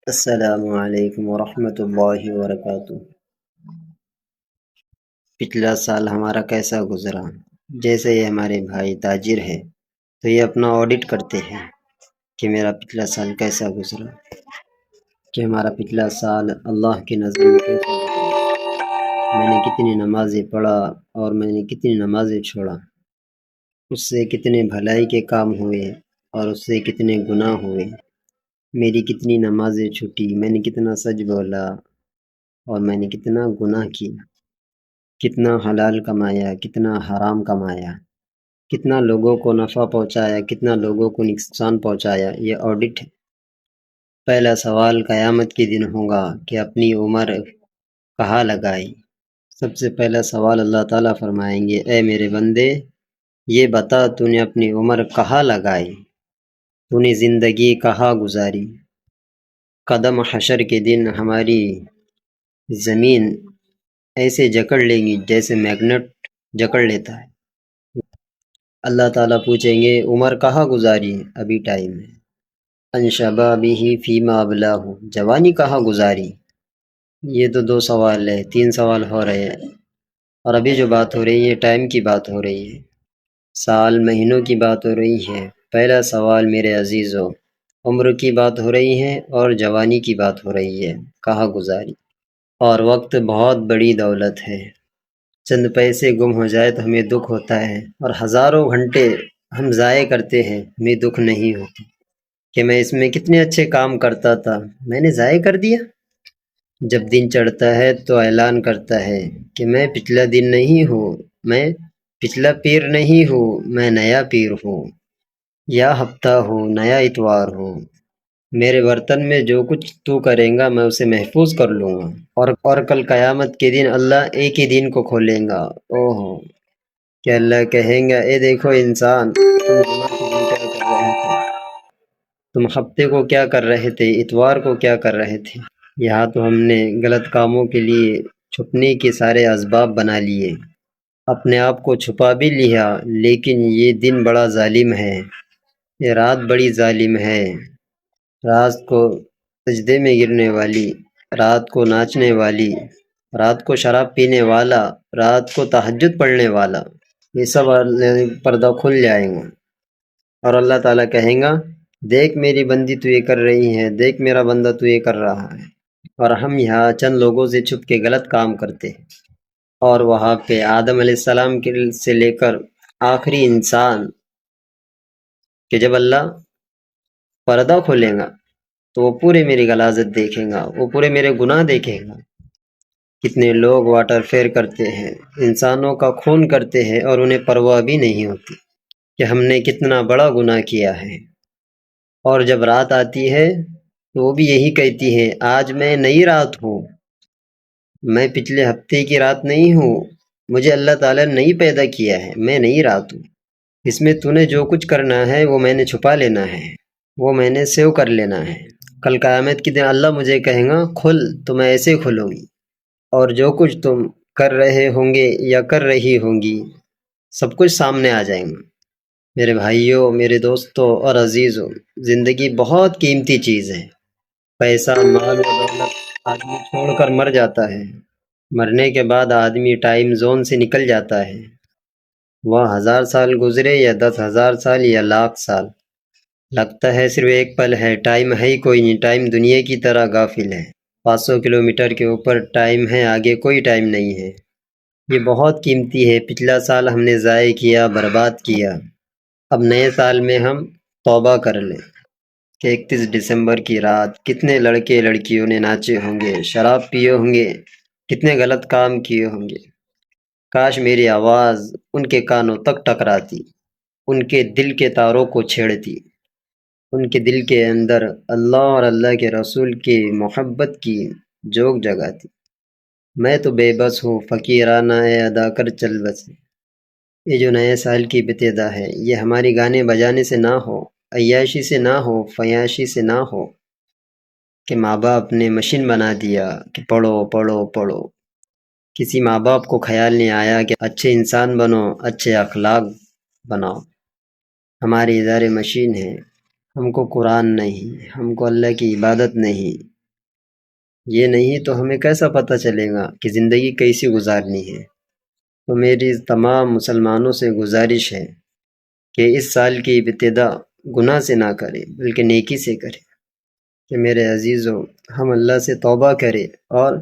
السلام علیکم ورحمۃ اللہ وبرکاتہ۔ پچھلا سال ہمارا کیسا گزرا؟ جیسے یہ ہمارے بھائی تاجر ہے تو یہ اپنا آڈٹ کرتے ہیں کہ میرا پچھلا سال کیسا گزرا، کہ ہمارا پچھلا سال اللہ کی نظر میں کیسا گزرا، میں نے کتنی نمازیں پڑھا اور میں نے کتنی نمازیں چھوڑا، اس سے کتنے بھلائی کے کام ہوئے اور اس سے کتنے گناہ ہوئے، میری کتنی نمازیں چھوٹی، میں نے کتنا سچ بولا اور میں نے کتنا گناہ کیا، کتنا حلال کمایا کتنا حرام کمایا، کتنا لوگوں کو نفع پہنچایا کتنا لوگوں کو نقصان پہنچایا، یہ آڈٹ ہے۔ پہلا سوال قیامت کے دن ہوگا کہ اپنی عمر کہاں لگائی۔ سب سے پہلا سوال اللہ تعالیٰ فرمائیں گے، اے میرے بندے یہ بتا تو نے اپنی عمر کہاں لگائی، تو نے زندگی کہاں گزاری۔ قدم حشر کے دن ہماری زمین ایسے جکڑ لے گی جیسے میگنٹ جکڑ لیتا ہے۔ اللہ تعالیٰ پوچھیں گے عمر کہاں گزاری، ابھی ٹائم ہے۔ ان شبابہ فیما ابلاہ، جوانی کہاں گزاری۔ یہ تو 2 سوال ہے، 3 سوال ہو رہے ہیں، اور ابھی جو بات ہو رہی ہے ٹائم کی بات ہو رہی ہے، سال مہینوں کی بات ہو رہی ہے۔ پہلا سوال میرے عزیزو عمر کی بات ہو رہی ہے اور جوانی کی بات ہو رہی ہے، کہاں گزاری۔ اور وقت بہت بڑی دولت ہے، چند پیسے گم ہو جائے تو ہمیں دکھ ہوتا ہے، اور ہزاروں گھنٹے ہم ضائع کرتے ہیں ہمیں دکھ نہیں ہوتا کہ میں اس میں کتنے اچھے کام کرتا تھا، میں نے ضائع کر دیا۔ جب دن چڑھتا ہے تو اعلان کرتا ہے کہ میں پچھلا دن نہیں ہوں، میں پچھلا پیر نہیں ہوں، میں نیا پیر ہوں، یا ہفتہ ہوں نیا اتوار ہوں، میرے برتن میں جو کچھ تو کریں گا میں اسے محفوظ کر لوں گا۔ اور کل قیامت کے دن اللہ ایک ہی دن کو کھولیں گا، اوہو کہ اللہ کہیں گا اے دیکھو انسان، تم جمعہ کے دن کیا کر رہے تھے، تم ہفتے کو کیا کر رہے تھے، اتوار کو کیا کر رہے تھے۔ یہاں تو ہم نے غلط کاموں کے لیے چھپنے کے سارے اسباب بنا لیے، اپنے آپ کو چھپا بھی لیا، لیکن یہ دن بڑا ظالم ہے، یہ رات بڑی ظالم ہے، رات کو سجدے میں گرنے والی، رات کو ناچنے والی، رات کو شراب پینے والا، رات کو تہجد پڑھنے والا، یہ سب پردہ کھل جائیں گا، اور اللہ تعالیٰ کہیں گا دیکھ میری بندی تو یہ کر رہی ہے، دیکھ میرا بندہ تو یہ کر رہا ہے، اور ہم یہاں چند لوگوں سے چھپ کے غلط کام کرتے ہیں۔ اور وہاں پہ آدم علیہ السلام سے لے کر آخری انسان کہ جب اللہ پردہ کھولیں گا تو وہ پورے میری غلاظت دیکھیں گا، وہ پورے میرے گناہ دیکھیں گا۔ کتنے لوگ واٹر فیئر کرتے ہیں، انسانوں کا خون کرتے ہیں اور انہیں پرواہ بھی نہیں ہوتی کہ ہم نے کتنا بڑا گناہ کیا ہے۔ اور جب رات آتی ہے تو وہ بھی یہی کہتی ہے آج میں نئی رات ہوں، میں پچھلے ہفتے کی رات نہیں ہوں، مجھے اللہ تعالیٰ نے نہیں پیدا کیا ہے، میں نئی رات ہوں، اس میں تو نے جو کچھ کرنا ہے وہ میں نے چھپا لینا ہے، وہ میں نے سیو کر لینا ہے۔ کل قیامت کے دن اللہ مجھے کہیں گا کھل، تو میں ایسے کھلوں گی، اور جو کچھ تم کر رہے ہوں گے یا کر رہی ہوں گی سب کچھ سامنے آ جائیں گا۔ میرے بھائیوں، میرے دوستوں اور عزیزوں، زندگی بہت قیمتی چیز ہے، پیسہ مال و دولت آدمی چھوڑ کر مر جاتا ہے، مرنے کے بعد آدمی ٹائم زون سے نکل جاتا ہے، وہ 1000 سال گزرے یا 10,000 سال یا لاکھ سال، لگتا ہے صرف ایک پل ہے، ٹائم ہے ہی کوئی نہیں، ٹائم دنیا کی طرح غافل ہے، 500 کلومیٹر کے اوپر ٹائم ہے، آگے کوئی ٹائم نہیں ہے۔ یہ بہت قیمتی ہے، پچھلا سال ہم نے ضائع کیا، برباد کیا، اب نئے سال میں ہم توبہ کر لیں کہ 31 دسمبر کی رات کتنے لڑکے لڑکیوں نے ناچے ہوں گے، شراب پیے ہوں گے، کتنے غلط کام کیے ہوں گے، کاش میری آواز ان کے کانوں تک ٹکراتی، ان کے دل کے تاروں کو چھیڑتی، ان کے دل کے اندر اللہ اور اللہ کے رسول کی محبت کی جوگ جگاتی۔ میں تو بے بس ہوں فقیرانہ اے ادا کر چل بس۔ یہ جو نئے سال کی ابتدا ہے یہ ہماری گانے بجانے سے نہ ہو، عیاشی سے نہ ہو، فیاشی سے نہ ہو کہ ماں باپ نے مشین بنا دیا کہ پڑھو پڑھو پڑھو، کسی ماں باپ کو خیال نہیں آیا کہ اچھے انسان بنو، اچھے اخلاق بناؤ۔ ہماری ادارے مشین ہے، ہم کو قرآن نہیں، ہم کو اللہ کی عبادت نہیں، یہ نہیں تو ہمیں کیسا پتہ چلے گا کہ زندگی کیسی گزارنی ہے؟ تو میری تمام مسلمانوں سے گزارش ہے کہ اس سال کی ابتدا گناہ سے نہ کرے بلکہ نیکی سے کرے، کہ میرے عزیزوں ہم اللہ سے توبہ کرے اور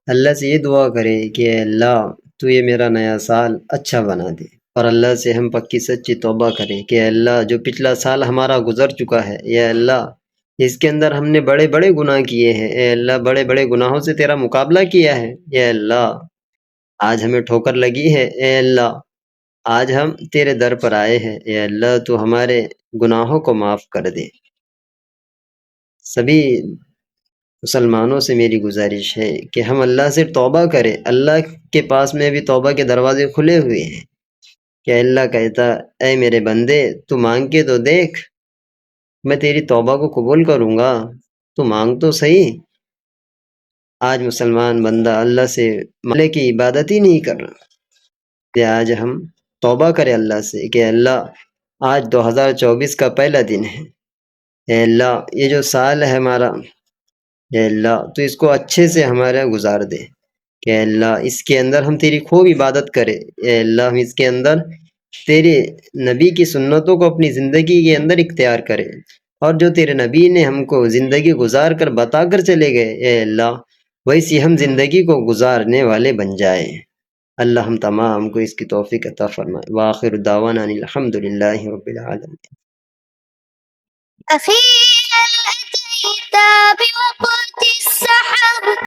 اللہ سے یہ دعا کرے کہ اے اللہ تو یہ میرا نیا سال اچھا بنا دے، اور اللہ سے ہم پکی سچی توبہ کریں کہ اے اللہ جو پچھلا سال ہمارا گزر چکا ہے، یا اللہ اس کے اندر ہم نے بڑے بڑے گناہ کیے ہیں، اے اللہ بڑے بڑے گناہوں سے تیرا مقابلہ کیا ہے، اے اللہ آج ہمیں ٹھوکر لگی ہے، اے اللہ آج ہم تیرے در پر آئے ہیں، اے اللہ تو ہمارے گناہوں کو معاف کر دے۔ سبھی مسلمانوں سے میری گزارش ہے کہ ہم اللہ سے توبہ کریں، اللہ کے پاس میں بھی توبہ کے دروازے کھلے ہوئے ہیں، کہ اللہ کہتا اے میرے بندے تو مانگ کے تو دیکھ، میں تیری توبہ کو قبول کروں گا، تو مانگ تو صحیح۔ آج مسلمان بندہ اللہ سے مالے کی عبادت ہی نہیں کر رہا، کہ آج ہم توبہ کریں اللہ سے کہ اللہ آج 2024 کا پہلا دن ہے، اے اللہ یہ جو سال ہے ہمارا، اے اللہ تو اس کو اچھے سے ہمارا گزار دے، کہ اے اللہ اس کے اندر ہم تیری خوب عبادت کریں، اے اللہ ہم اس کے اندر تیرے نبی کی سنتوں کو اپنی زندگی کے اندر اختیار کریں، اور جو تیرے نبی نے ہم کو زندگی گزار کر بتا کر چلے گئے، اے اللہ ویسی ہم زندگی کو گزارنے والے بن جائیں۔ اللہ ہم تمام کو اس کی توفیق عطا فرمائے۔ وآخر دعوانا ان الحمد للہ رب العالمین۔ أخيرا أتيت بوقت السحر